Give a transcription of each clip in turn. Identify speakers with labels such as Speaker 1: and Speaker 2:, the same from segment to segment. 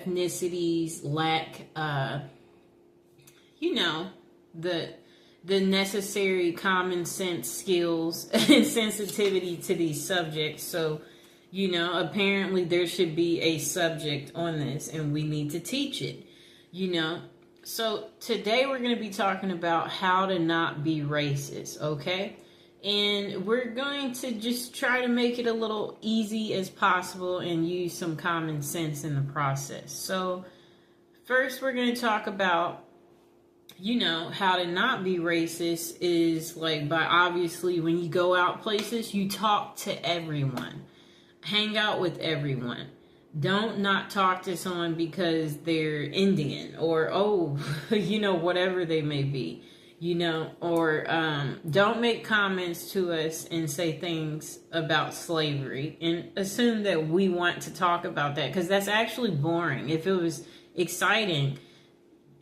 Speaker 1: ethnicities lack, you know, the necessary common sense skills and sensitivity to these subjects. So, apparently there should be a subject on this and we need to teach it, So today we're going to be talking about how to not be racist, okay? And we're going to just try to make it a little easy as possible and use some common sense in the process. So first we're going to talk about how to not be racist is like by obviously when you go out places, you talk to everyone. Hang out with everyone. Don't not talk to someone because they're Indian or, whatever they may be, or don't make comments to us and say things about slavery and assume that we want to talk about that because that's actually boring. If it was exciting,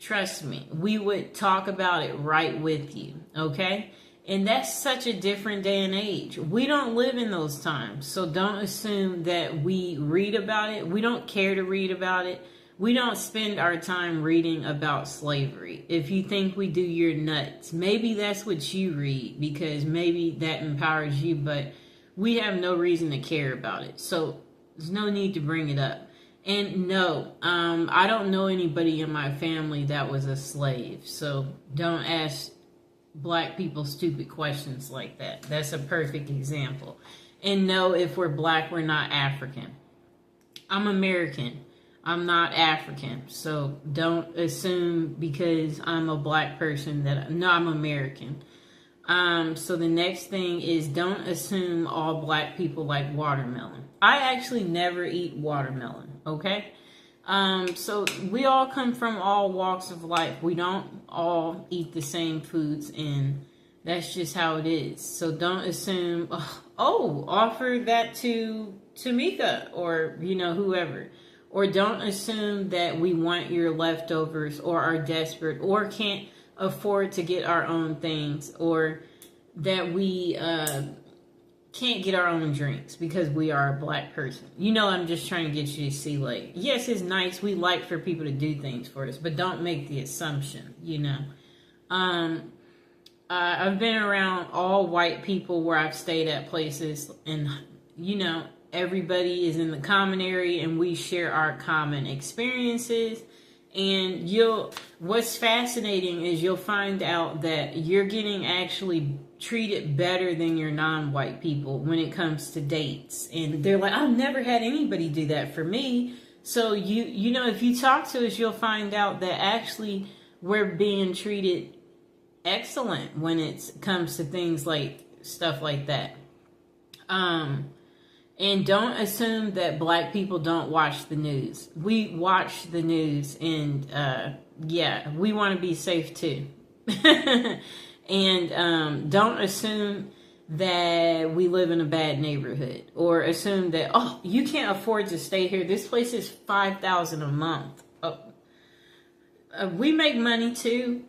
Speaker 1: trust me, we would talk about it right with you, okay? And that's such a different day and age. We don't live in those times, so don't assume that we read about it. We don't care to read about it. We don't spend our time reading about slavery. If you think we do, you're nuts. Maybe that's what you read because maybe that empowers you, but we have no reason to care about it. So there's no need to bring it up. And no, I don't know anybody in my family that was a slave. So don't ask black people stupid questions like that. That's a perfect example. And no, if we're black, we're not African. I'm American. I'm not African. So don't assume because I'm a black person that, no, I'm American. So the next thing is don't assume all black people like watermelon. I actually never eat watermelon, okay? So we all come from all walks of life. We don't all eat the same foods, and that's just how it is. So don't assume, offer that to Tamika or, whoever. Or don't assume that we want your leftovers or are desperate or can't afford to get our own things or that we can't get our own drinks because we are a black person. I'm just trying to get you to see, like, yes, it's nice. We like for people to do things for us, but don't make the assumption, I've been around all white people where I've stayed at places and, everybody is in the common area and we share our common experiences. And what's fascinating is you'll find out that you're getting actually treated better than your non-white people when it comes to dates. And they're like, I've never had anybody do that for me. So if you talk to us, you'll find out that actually we're being treated excellent when it comes to things like stuff like that. And don't assume that black people don't watch the news. We watch the news and, we want to be safe too. And don't assume that we live in a bad neighborhood or assume that, you can't afford to stay here. This place is $5,000 a month. We make money too,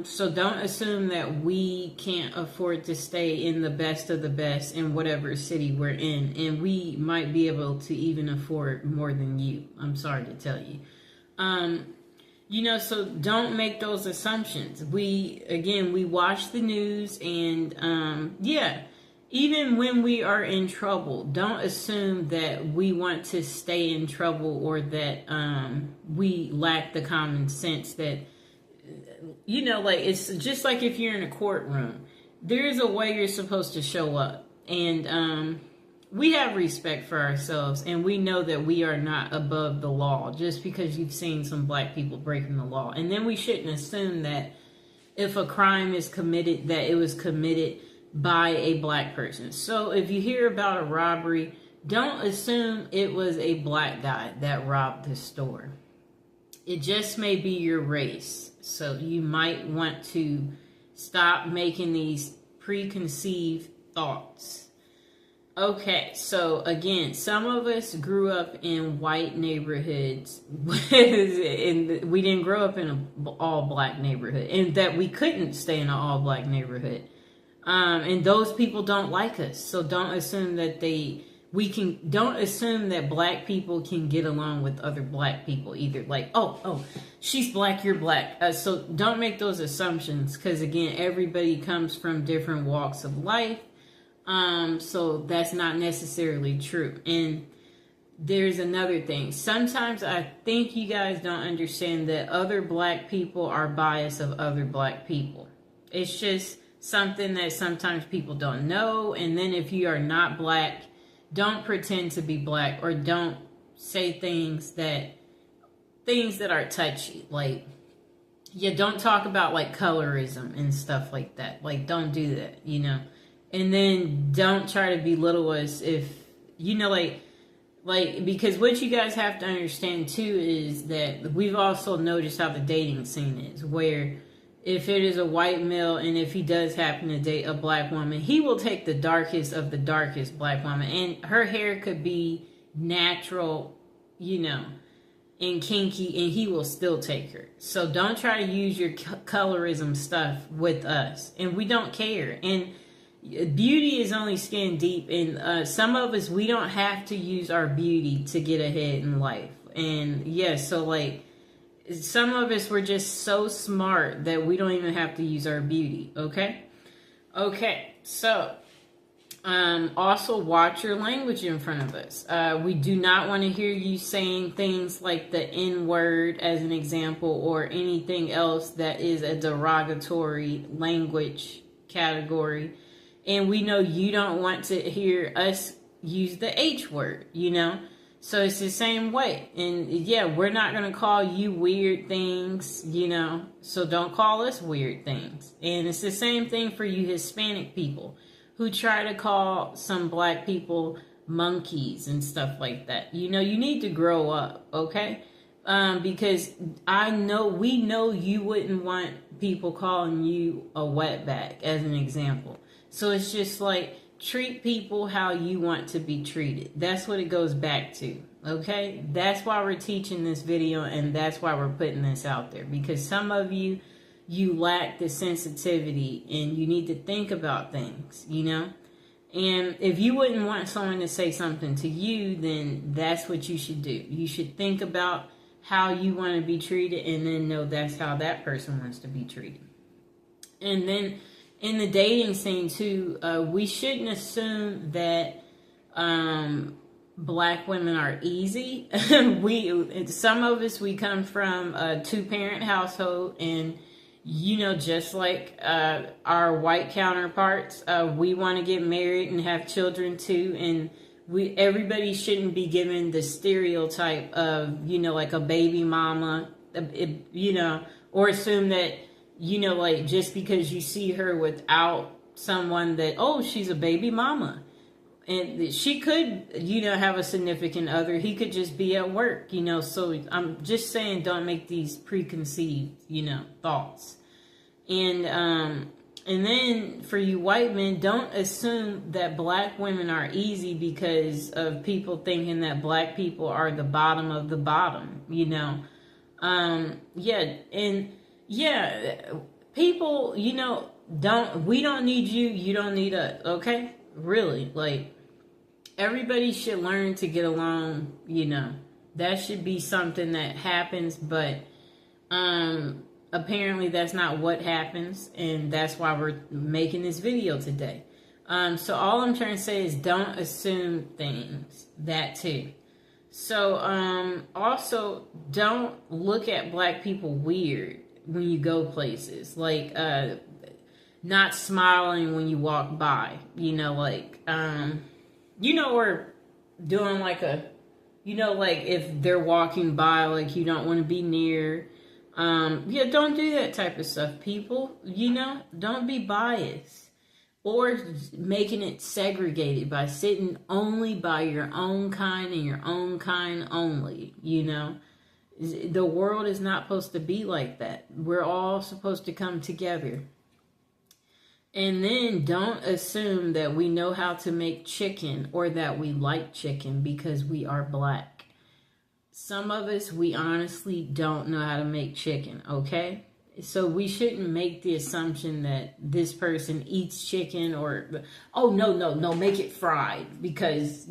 Speaker 1: so don't assume that we can't afford to stay in the best of the best in whatever city we're in. And we might be able to even afford more than you. I'm sorry to tell you. So don't make those assumptions. We watch the news and, even when we are in trouble, don't assume that we want to stay in trouble or that we lack the common sense that, it's just like if you're in a courtroom, there's a way you're supposed to show up. And we have respect for ourselves and we know that we are not above the law just because you've seen some black people breaking the law. And then we shouldn't assume that if a crime is committed, that it was committed by a black person. So if you hear about a robbery, don't assume it was a black guy that robbed the store. It just may be your race. So you might want to stop making these preconceived thoughts. Okay, so again, some of us grew up in white neighborhoods and we didn't grow up in an all-black neighborhood and that we couldn't stay in an all-black neighborhood. And those people don't like us. So don't assume that don't assume that black people can get along with other black people either. Like, oh, she's black, you're black. So don't make those assumptions, because again, everybody comes from different walks of life. So that's not necessarily true. And there's another thing. Sometimes I think you guys don't understand that other black people are biased of other black people. It's just something that sometimes people don't know. And then if you are not black, don't pretend to be black, or don't say things that are touchy. Like, yeah, don't talk about like colorism and stuff like that. Like, don't do that, you know. And then don't try to belittle us if, you know, like, because what you guys have to understand too is that we've also noticed how the dating scene is, where if it is a white male and if he does happen to date a black woman, he will take the darkest of the darkest black woman, and her hair could be natural, you know, and kinky, and he will still take her. So don't try to use your colorism stuff with us, and we don't care. And beauty is only skin deep, and some of us, we don't have to use our beauty to get ahead in life. And yes, so like, some of us were just so smart that we don't even have to use our beauty. Okay, so also watch your language in front of us. We do not want to hear you saying things like the N-word as an example, or anything else that is a derogatory language category. And we know you don't want to hear us use the H word, you know. So it's the same way. And yeah, we're not going to call you weird things, you know. So don't call us weird things. And it's the same thing for you Hispanic people who try to call some black people monkeys and stuff like that. You know, you need to grow up, okay? Because we know you wouldn't want people calling you a wetback as an example. So it's just like, treat people how you want to be treated. That's what it goes back to, okay? That's why we're teaching this video, and that's why we're putting this out there. Because some of you lack the sensitivity, and you need to think about things, you know? And if you wouldn't want someone to say something to you, then that's what you should do. You should think about how you want to be treated, and then know that's how that person wants to be treated. And then in the dating scene too, we shouldn't assume that black women are easy. Some of us, we come from a 2-parent household, and you know, just like our white counterparts, we want to get married and have children too. And everybody shouldn't be given the stereotype of, you know, like a baby mama, you know, or assume that, you know, like, just because you see her without someone that, oh, she's a baby mama. And she could, you know, have a significant other. He could just be at work, you know. So I'm just saying, don't make these preconceived, you know, thoughts. And then for you white men, don't assume that black women are easy because of people thinking that black people are the bottom of the bottom, you know. People, you know, we don't need you, you don't need us, okay? Really, like, everybody should learn to get along, you know. That should be something that happens, but apparently that's not what happens, and that's why we're making this video today. So all I'm trying to say is, don't assume things, that too. So also, don't look at black people weird when you go places, like not smiling when you walk by, you know, like you know, or doing like a, you know, like if they're walking by, like you don't want to be near. Yeah, don't do that type of stuff, people. You know, don't be biased or making it segregated by sitting only by your own kind and your own kind only, you know. The world is not supposed to be like that. We're all supposed to come together. And then don't assume that we know how to make chicken or that we like chicken because we are black. Some of us, we honestly don't know how to make chicken, okay? So we shouldn't make the assumption that this person eats chicken, or, oh, no, make it fried because,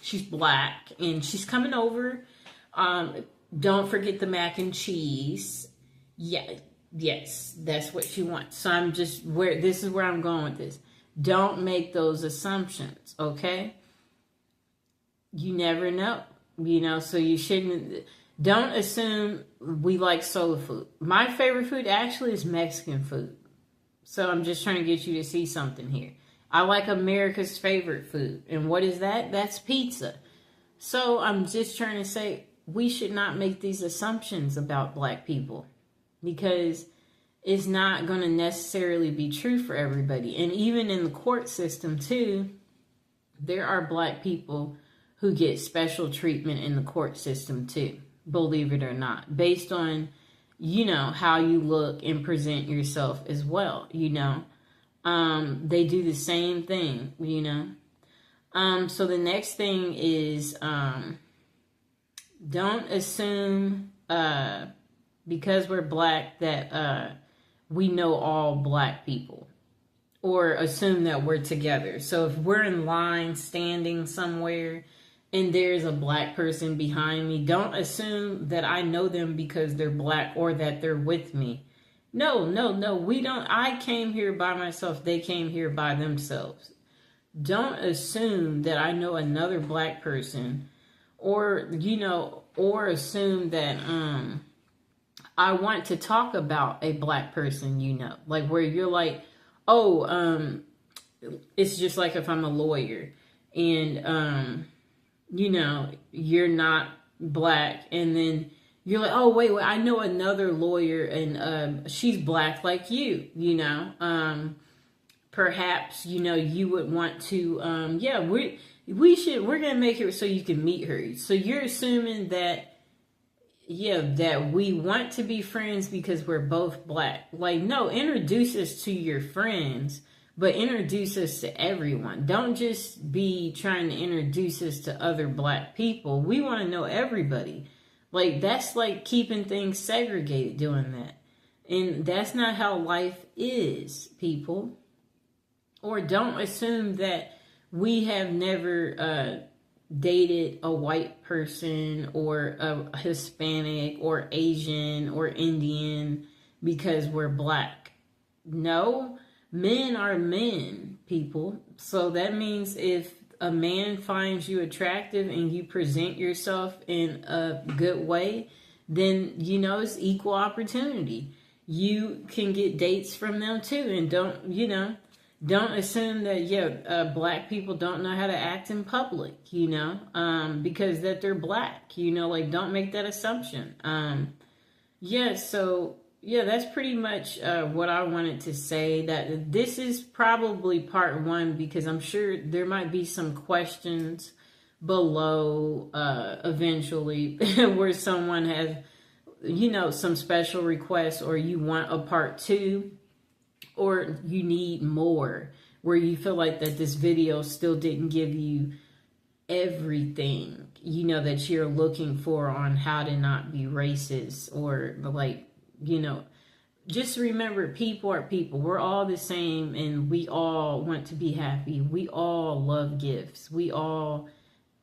Speaker 1: she's black and she's coming over. Don't forget the mac and cheese. Yeah, yes, that's what she wants. So this is where I'm going with this. Don't make those assumptions, okay? You never know, so you shouldn't. Don't assume we like soul food. My favorite food actually is Mexican food. So I'm just trying to get you to see something here. I like America's favorite food. And what is that? That's pizza. So I'm just trying to say we should not make these assumptions about black people, because it's not going to necessarily be true for everybody. And even in the court system too, there are black people who get special treatment in the court system too. Believe it or not, based on, how you look and present yourself as well, they do the same thing, so the next thing is, don't assume, because we're black that, we know all black people, or assume that we're together. So if we're in line standing somewhere and there's a black person behind me, don't assume that I know them because they're black or that they're with me. No, we don't. I came here by myself. They came here by themselves. Don't assume that I know another black person, or, or assume that, I want to talk about a black person, like where you're like, oh, it's just like if I'm a lawyer and, you're not black, and then you're like, oh, wait, I know another lawyer and she's black like you, perhaps, you would want to, we're going to make it so you can meet her. So you're assuming that, that we want to be friends because we're both black. Like, no, introduce us to your friends, but introduce us to everyone. Don't just be trying to introduce us to other black people. We want to know everybody. Like, that's like keeping things segregated, doing that. And that's not how life is, people. Or don't assume that we have never dated a white person or a Hispanic or Asian or Indian because we're black. No. Men are men, people. So that means if a man finds you attractive and you present yourself in a good way, then, it's equal opportunity. You can get dates from them too. And don't assume that, black people don't know how to act in public, because that they're black, like, don't make that assumption. So that's pretty much what I wanted to say. That this is probably part one, because I'm sure there might be some questions below eventually where someone has, some special requests, or you want a part two, or you need more, where you feel like that this video still didn't give you everything, that you're looking for on how to not be racist, or like, just remember, people are people. We're all the same, and we all want to be happy. We all love gifts. We all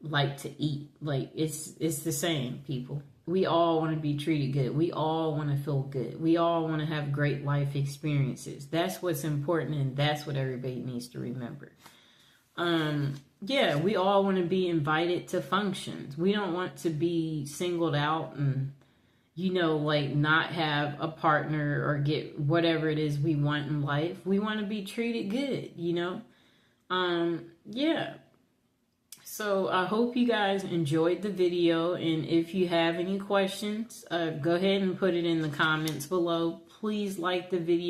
Speaker 1: like to eat. Like, it's the same, people. We all want to be treated good. We all want to feel good. We all want to have great life experiences. That's what's important, and that's what everybody needs to remember. We all want to be invited to functions. We don't want to be singled out and, like, not have a partner or get whatever it is we want in life. We want to be treated good, So I hope you guys enjoyed the video, and if you have any questions, go ahead and put it in the comments below. Please like the video.